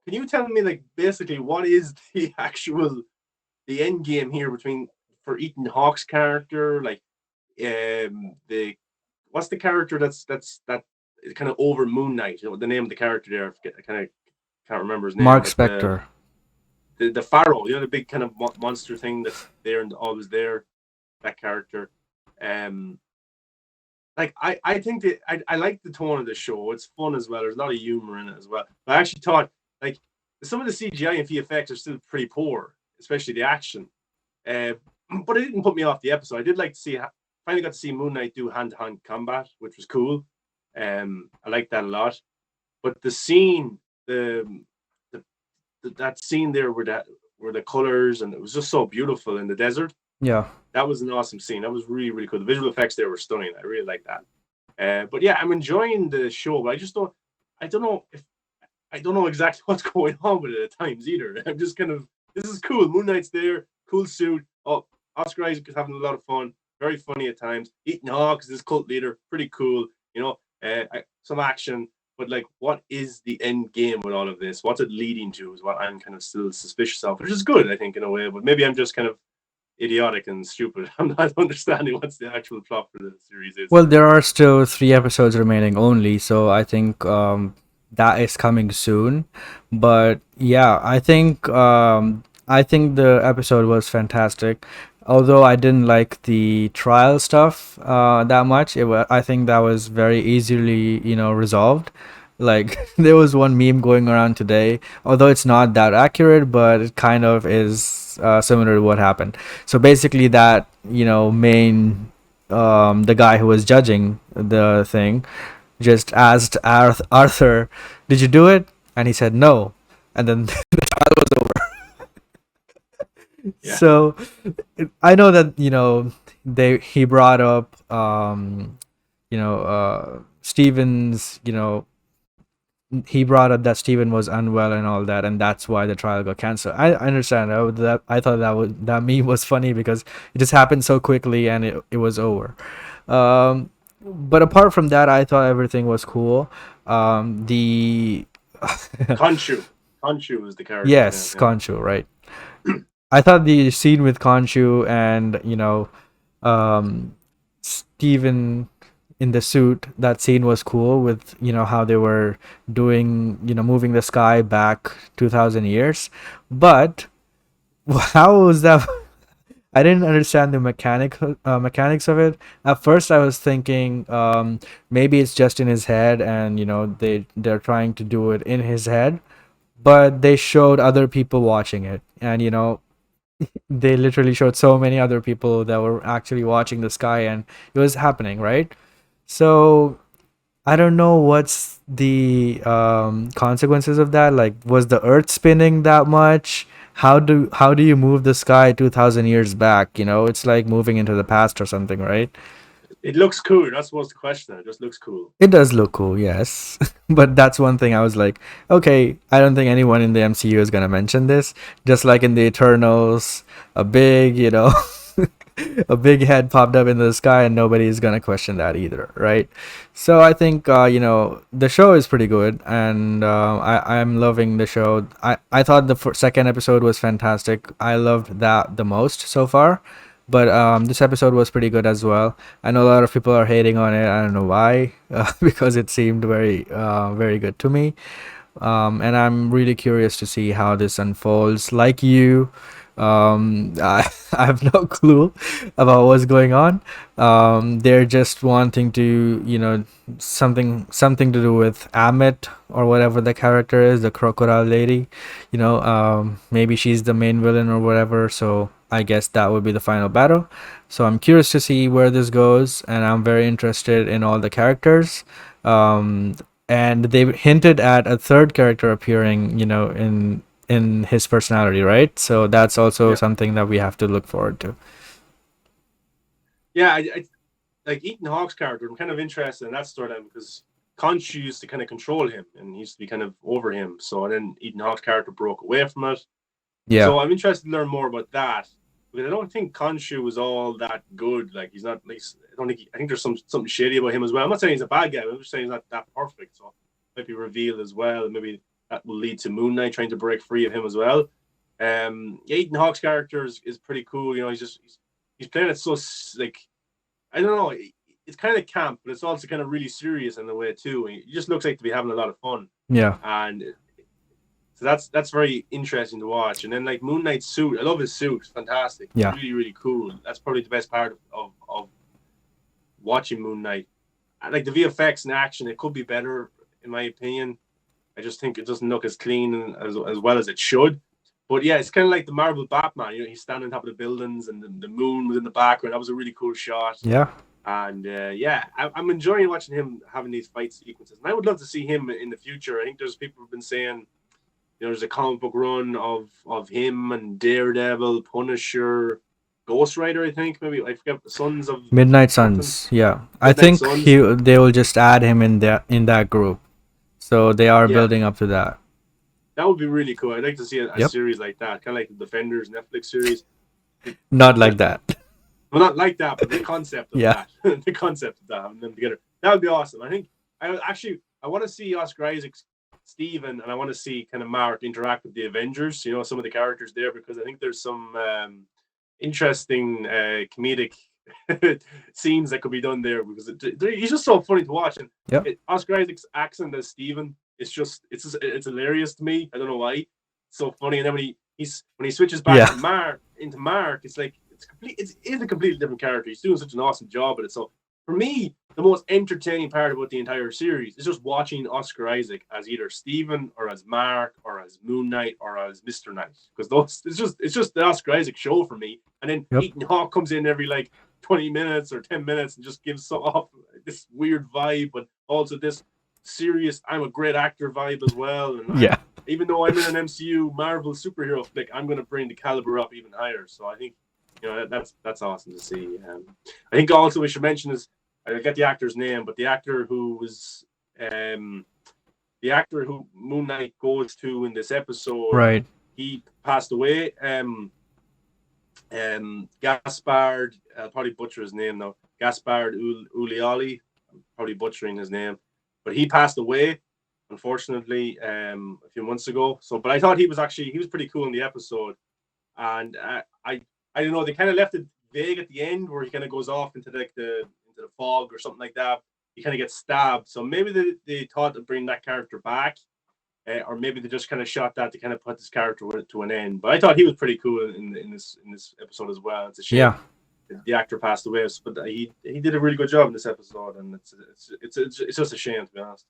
can you tell me like basically what is the end game here between for Ethan Hawke's character, like the what's the character that kind of over Moon Knight? You know, the name of the character there, I kind of can't remember his name, Mark but Spector. the Pharaoh, you know, the big kind of monster thing that's there and always there. That character, um, like I think that I like the tone of the show. It's fun as well. There's a lot of humor in it as well. But I actually thought like some of the CGI and VFX are still pretty poor, especially the action. Uh, but it didn't put me off the episode. I did like to see. Finally got to see Moon Knight do hand-to-hand combat, which was cool. I liked that a lot. But the scene, the that scene there where the colors and it was just so beautiful in the desert. Yeah. That was an awesome scene. That was really really cool. The visual effects there were stunning. I really like that. But yeah, I'm enjoying the show, but I just don't. I don't know if I don't know exactly what's going on with it at times either. I'm just kind of this is cool. Moon Knight's there, cool suit. Oh, Oscar Isaac is having a lot of fun. Very funny at times. Ethan Hawke is this cult leader, pretty cool. You know, some action. But like, what is the end game with all of this? What's it leading to? Is what I'm kind of still suspicious of, which is good, I think, in a way. But maybe I'm just kind of idiotic and stupid. I'm not understanding what's the actual plot for the series is. Well, there are still 3 episodes remaining only, so I think that is coming soon. But yeah, I think the episode was fantastic. Although I didn't like the trial stuff that much, I think that was very easily, resolved. Like there was one meme going around today, although it's not that accurate, but it kind of is similar to what happened. So basically, that main the guy who was judging the thing just asked Arthur, "Did you do it?" And he said no, and then the trial was over. Yeah. So I know that they he brought up Steven's he brought up that Steven was unwell and all that, and that's why the trial got canceled. I understand. I thought that meme was funny because it just happened so quickly and it was over. But apart from that, I thought everything was cool. The Khonshu. Khonshu is the character's name. yes, Yeah. Conchu, right? I thought the scene with Conchu and Steven in the suit, that scene was cool with how they were doing moving the sky back 2000 years. But how was that? I didn't understand the mechanics of it. At first I was thinking maybe it's just in his head, and they're trying to do it in his head, but they showed other people watching it, and they literally showed so many other people that were actually watching the sky, and it was happening, right? So I don't know what's the consequences of that. Like, was the Earth spinning that much? How do you move the sky 2,000 years back? It's like moving into the past or something, right? It looks cool. That's what's the question. It just looks cool. It does look cool, yes. But that's one thing I was like, okay, I don't think anyone in the MCU is gonna mention this. Just like in the Eternals, a big, a big head popped up in the sky, and nobody's gonna question that either, right? So I think the show is pretty good, and I'm loving the show. I thought the second episode was fantastic. I loved that the most so far. But this episode was pretty good as well. I know a lot of people are hating on it. I don't know why, because it seemed very good to me. And I'm really curious to see how this unfolds. Like you, I have no clue about what's going on. They're just wanting to, something to do with Amit or whatever the character is, the crocodile lady. Maybe she's the main villain or whatever. So I guess that would be the final battle. So I'm curious to see where this goes, and I'm very interested in all the characters. Um, and they hinted at a third character appearing, in his personality, right? So that's also Yeah. something that we have to look forward to. Yeah. I like Ethan Hawke's character. I'm kind of interested in that storyline because Khonshu used to kind of control him and he used to be kind of over him. So then Ethan Hawke's character broke away from it. Yeah. So I'm interested to learn more about that. Because I don't think Khonshu was all that good. Like he's not like I don't think I think there's something shady about him as well. I'm not saying he's a bad guy. I'm just saying he's not that perfect. So it might be revealed as well. Maybe that will lead to Moon Knight trying to break free of him as well. Ethan Hawke's character is pretty cool. You know, he's playing it so like, I don't know. It's kind of camp, but it's also kind of really serious in a way too. He just looks like to be having a lot of fun. Yeah. And so that's very interesting to watch. And then like Moon Knight's suit, I love his suit. It's fantastic. Yeah. Really, really cool. That's probably the best part of watching Moon Knight. And like the VFX and action, it could be better in my opinion. I just think it doesn't look as clean as well as it should. But yeah, it's kind of like the Marvel Batman. You know, he's standing on top of the buildings and the moon was in the background. That was a really cool shot. Yeah. And yeah, I'm enjoying watching him having these fight sequences. And I would love to see him in the future. I think there's people who've been saying, you know, there's a comic book run of him and Daredevil, Punisher, Ghost Rider, I think. Maybe, I forget, the Sons of... Midnight Suns, yeah. I think they will just add him in that group. So they are building up to that. That would be really cool. I'd like to see a series like that. Kind of like the Defenders Netflix series. Not like that. Well, not like that, but the concept of that. The concept of that, having them together. That would be awesome. I think, I want to see Oscar Isaac's Steven, and I want to see kind of Mark interact with the Avengers, you know, some of the characters there, because I think there's some interesting comedic scenes that could be done there, because he's just so funny to watch. And Oscar Isaac's accent as Steven, it's hilarious to me. I don't know why. It's so funny. And then when he switches back into Mark, it's like it's a completely different character. He's doing such an awesome job at it. So for me, the most entertaining part about the entire series is just watching Oscar Isaac as either Steven or as Mark or as Moon Knight or as Mr. Knight, because it's just the Oscar Isaac show for me. And then Ethan Hawke comes in every like 20 minutes or 10 minutes and just gives off this weird vibe, but also this serious I'm a great actor vibe as well. And even though I'm in an MCU Marvel superhero flick, I'm going to bring the caliber up even higher. So I think, you know, that's awesome to see. I think also we should mention is, I get the actor's name, but the actor who was the actor who Moon Knight goes to in this episode, right? He passed away. Gaspard, I'll probably butcher his name now. Gaspard Ulliali, I'm probably butchering his name, but he passed away, unfortunately, a few months ago. So, but I thought he was pretty cool in the episode, and I don't know, they kind of left it vague at the end where he kind of goes off into the fog or something like that. He kind of gets stabbed. So maybe they thought to bring that character back, or maybe they just kind of shot that to kind of put this character to an end. But I thought he was pretty cool in this episode as well. It's a shame the actor passed away, but he did a really good job in this episode, and it's just a shame, to be honest.